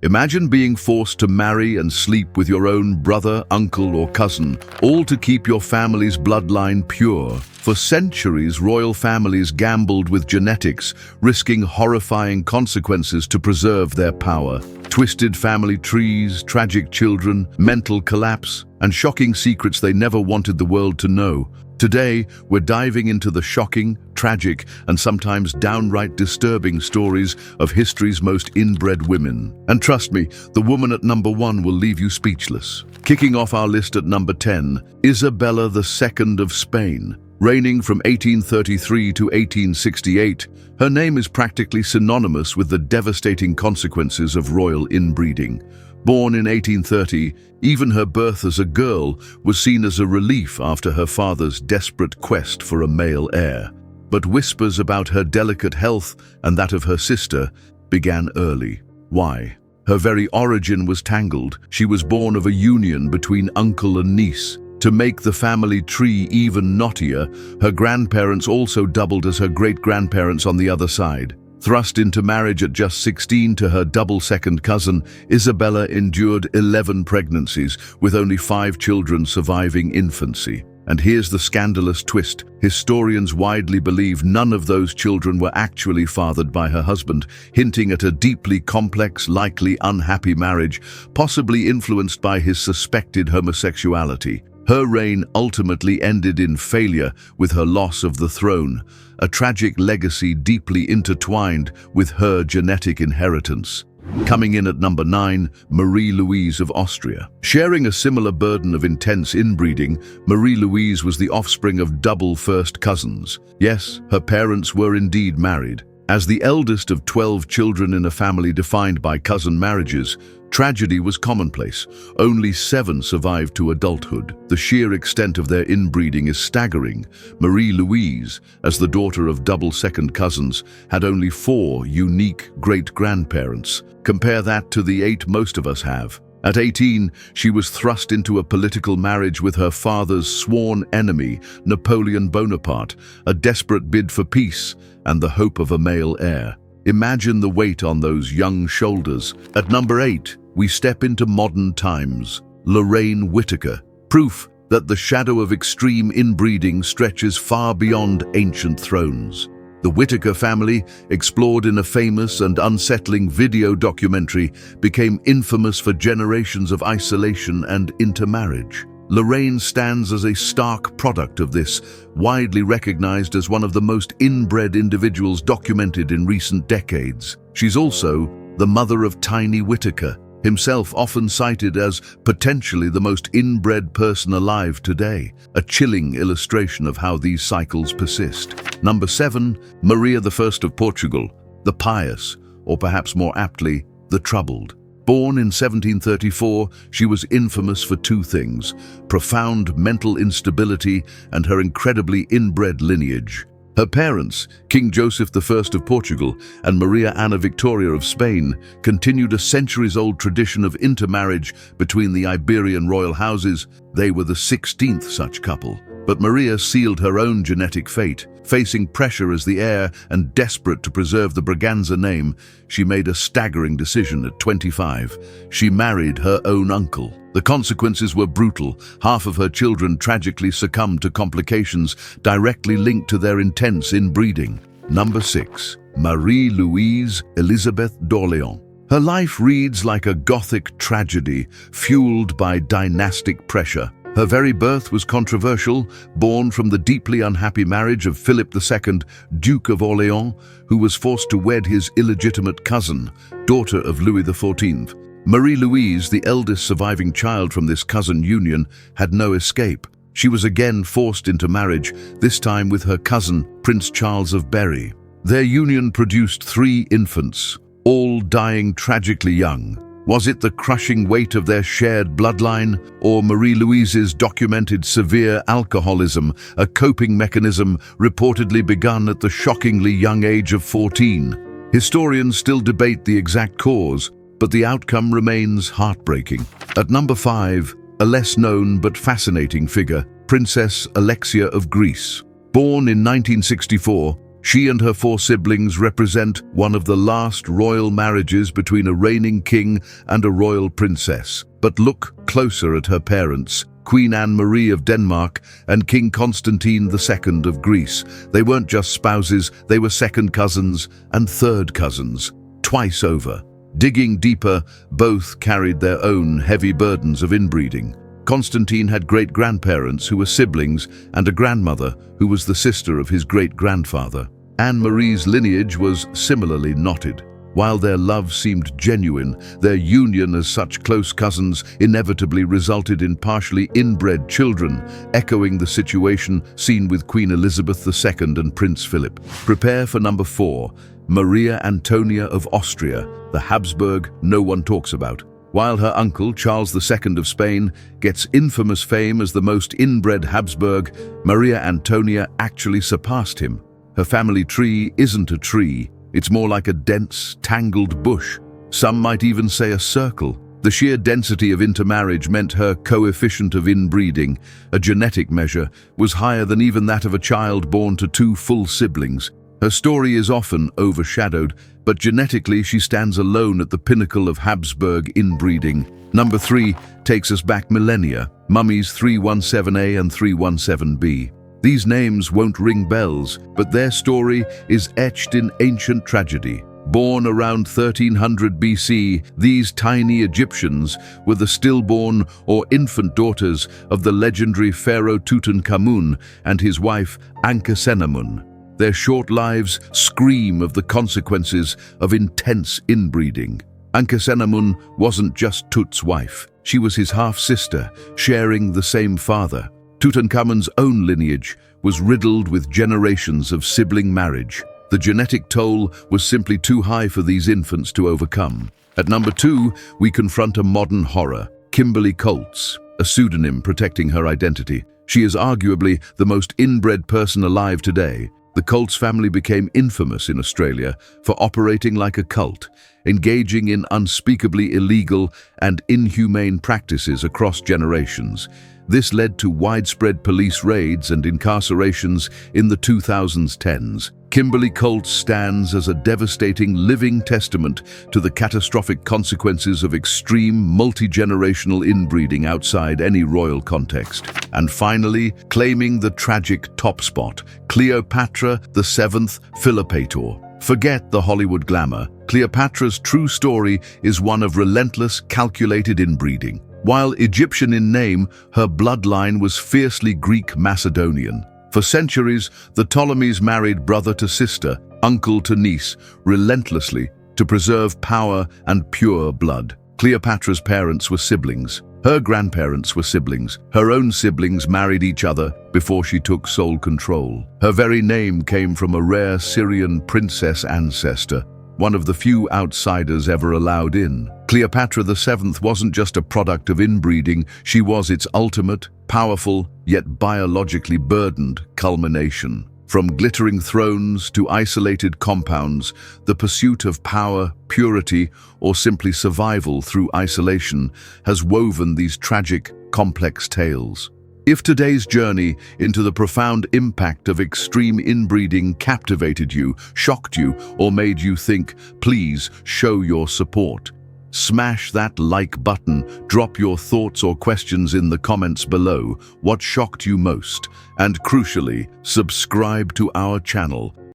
Imagine being forced to marry and sleep with your own brother, uncle, or cousin, all to keep your family's bloodline pure. For centuries, royal families gambled with genetics, risking horrifying consequences to preserve their power. Twisted family trees, tragic children, mental collapse, and shocking secrets they never wanted the world to know. Today, we're diving into the shocking, tragic, and sometimes downright disturbing stories of history's most inbred women. And trust me, the woman at number 1 will leave you speechless. Kicking off our list at number 10, Isabella II of Spain. Reigning from 1833 to 1868, her name is practically synonymous with the devastating consequences of royal inbreeding. Born in 1830, even her birth as a girl was seen as a relief after her father's desperate quest for a male heir. But whispers about her delicate health and that of her sister began early. Why? Her very origin was tangled. She was born of a union between uncle and niece. To make the family tree even knottier, her grandparents also doubled as her great-grandparents on the other side. Thrust into marriage at just 16 to her double-second cousin, Isabella endured 11 pregnancies, with only 5 children surviving infancy. And here's the scandalous twist. Historians widely believe none of those children were actually fathered by her husband, hinting at a deeply complex, likely unhappy marriage, possibly influenced by his suspected homosexuality. Her reign ultimately ended in failure with her loss of the throne, a tragic legacy deeply intertwined with her genetic inheritance. Coming in at number 9, Louise of Austria. Sharing a similar burden of intense inbreeding, Louise was the offspring of double first cousins. Yes, her parents were indeed married. As the eldest of 12 children in a family defined by cousin marriages, tragedy was commonplace. Only 7 survived to adulthood. The sheer extent of their inbreeding is staggering. Louise, as the daughter of double second cousins, had only 4 unique great-grandparents. Compare that to the 8 most of us have. At 18, she was thrust into a political marriage with her father's sworn enemy, Napoleon Bonaparte, a desperate bid for peace and the hope of a male heir. Imagine the weight on those young shoulders. At number 8, we step into modern times. Lorraine Whittaker, proof that the shadow of extreme inbreeding stretches far beyond ancient thrones. The Whittaker family, explored in a famous and unsettling video documentary, became infamous for generations of isolation and intermarriage. Lorraine stands as a stark product of this, widely recognized as one of the most inbred individuals documented in recent decades. She's also the mother of Tiny Whittaker, himself often cited as potentially the most inbred person alive today, a chilling illustration of how these cycles persist. Number 7, Maria I of Portugal, the pious, or perhaps more aptly, the troubled. Born in 1734, she was infamous for 2 things: profound mental instability and her incredibly inbred lineage. Her parents, King Joseph I of Portugal and Maria Anna Victoria of Spain, continued a centuries-old tradition of intermarriage between the Iberian royal houses. They were the 16th such couple. But Maria sealed her own genetic fate. Facing pressure as the heir and desperate to preserve the Braganza name, she made a staggering decision at 25. She married her own uncle. The consequences were brutal. Half of her children tragically succumbed to complications directly linked to their intense inbreeding. Number 6, Marie-Louise Elizabeth d'Orléans. Her life reads like a Gothic tragedy, fueled by dynastic pressure. Her very birth was controversial, born from the deeply unhappy marriage of Philip II, Duke of Orléans, who was forced to wed his illegitimate cousin, daughter of Louis XIV. Marie-Louise, the eldest surviving child from this cousin union, had no escape. She was again forced into marriage, this time with her cousin, Prince Charles of Berry. Their union produced 3 infants, all dying tragically young. Was it the crushing weight of their shared bloodline, or Marie-Louise's documented severe alcoholism, a coping mechanism reportedly begun at the shockingly young age of 14? Historians still debate the exact cause, but the outcome remains heartbreaking. At number 5, a less-known but fascinating figure, Princess Alexia of Greece. Born in 1964, She and her 4 siblings represent one of the last royal marriages between a reigning king and a royal princess. But look closer at her parents, Queen Anne-Marie of Denmark and King Constantine II of Greece. They weren't just spouses, they were second cousins and third cousins, twice over. Digging deeper, both carried their own heavy burdens of inbreeding. Constantine had great-grandparents who were siblings and a grandmother who was the sister of his great-grandfather. Anne-Marie's lineage was similarly knotted. While their love seemed genuine, their union as such close cousins inevitably resulted in partially inbred children, echoing the situation seen with Queen Elizabeth II and Prince Philip. Prepare for number 4, Maria Antonia of Austria, the Habsburg no one talks about. While her uncle, Charles II of Spain, gets infamous fame as the most inbred Habsburg, Maria Antonia actually surpassed him. Her family tree isn't a tree, it's more like a dense, tangled bush. Some might even say a circle. The sheer density of intermarriage meant her coefficient of inbreeding, a genetic measure, was higher than even that of a child born to 2 full siblings. Her story is often overshadowed, but genetically she stands alone at the pinnacle of Habsburg inbreeding. Number 3 takes us back millennia, mummies 317A and 317B. These names won't ring bells, but their story is etched in ancient tragedy. Born around 1300 BC, these tiny Egyptians were the stillborn or infant daughters of the legendary pharaoh Tutankhamun and his wife Ankhesenamun. Their short lives scream of the consequences of intense inbreeding. Ankhesenamun wasn't just Tut's wife, she was his half-sister, sharing the same father. Tutankhamun's own lineage was riddled with generations of sibling marriage. The genetic toll was simply too high for these infants to overcome. At number 2, we confront a modern horror, Kimberly Colts, a pseudonym protecting her identity. She is arguably the most inbred person alive today. The Colts family became infamous in Australia for operating like a cult, engaging in unspeakably illegal and inhumane practices across generations. This led to widespread police raids and incarcerations in the 2010s. Kimberly Colts stands as a devastating living testament to the catastrophic consequences of extreme multi-generational inbreeding outside any royal context. And finally, claiming the tragic top spot, Cleopatra VII Philopator. Forget the Hollywood glamour. Cleopatra's true story is one of relentless, calculated inbreeding. While Egyptian in name, her bloodline was fiercely Greek-Macedonian. For centuries, the Ptolemies married brother to sister, uncle to niece, relentlessly to preserve power and pure blood. Cleopatra's parents were siblings. Her grandparents were siblings. Her own siblings married each other before she took sole control. Her very name came from a rare Syrian princess ancestor, one of the few outsiders ever allowed in. Cleopatra VII wasn't just a product of inbreeding, she was its ultimate, powerful, yet biologically burdened culmination. From glittering thrones to isolated compounds, the pursuit of power, purity, or simply survival through isolation has woven these tragic, complex tales. If today's journey into the profound impact of extreme inbreeding captivated you, shocked you, or made you think, please show your support. Smash that like button, drop your thoughts or questions in the comments below. What shocked you most? And crucially, subscribe to our channel.